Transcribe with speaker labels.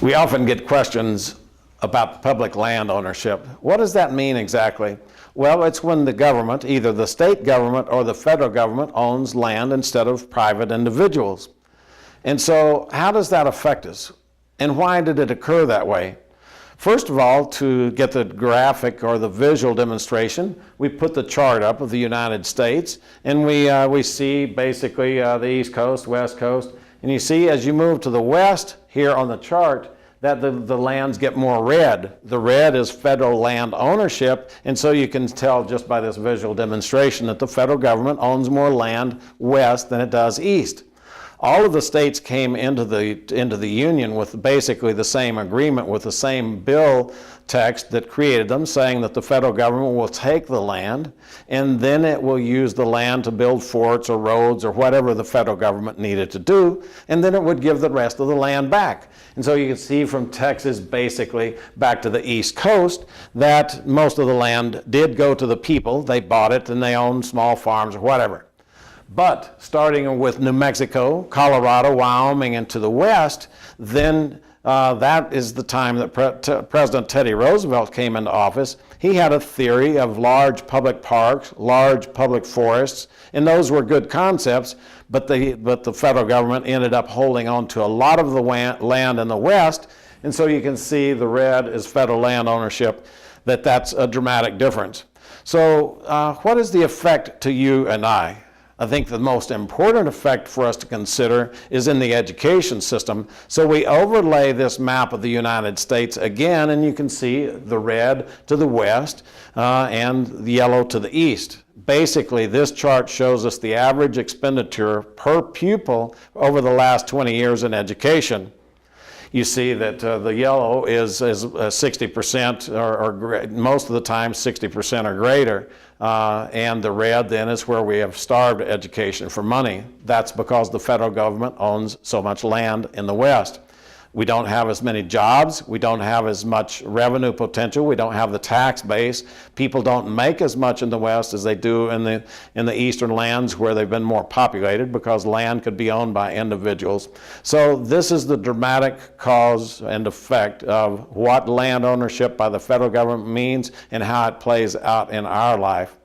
Speaker 1: We often get questions about public land ownership. What does that mean exactly? Well, it's when the government, either the state government or the federal government, owns land instead of private individuals. And so how does that affect us? And why did it occur that way? First of all, to get the graphic or the visual demonstration, we put the chart up of the United States, and we see basically the East Coast, West Coast, and you see as you move to the west here on the chart that the lands get more red. The red is federal land ownership, and so you can tell just by this visual demonstration that the federal government owns more land west than it does east. All of the states came into the Union with basically the same agreement, with the same bill text that created them, saying that the federal government will take the land and then it will use the land to build forts or roads or whatever the federal government needed to do, and then it would give the rest of the land back. And so you can see from Texas basically back to the East Coast that most of the land did go to the people. They bought it and they owned small farms or whatever. But starting with New Mexico, Colorado, Wyoming, and to the west, then that is the time that President Teddy Roosevelt came into office. He had a theory of large public parks, large public forests, and those were good concepts, but the federal government ended up holding on to a lot of the land in the west, and so you can see the red is federal land ownership, that's a dramatic difference. So what is the effect to you and I? I think the most important effect for us to consider is in the education system. So we overlay this map of the United States again, and you can see the red to the west and the yellow to the east. Basically, this chart shows us the average expenditure per pupil over the last 20 years in education. You see that the yellow is 60% or most of the time 60% or greater. And the red then is where we have starved education for money. That's because the federal government owns so much land in the West. We don't have as many jobs. We don't have as much revenue potential. We don't have the tax base. People don't make as much in the West as they do in the eastern lands where they've been more populated, because land could be owned by individuals. So this is the dramatic cause and effect of what land ownership by the federal government means and how it plays out in our life.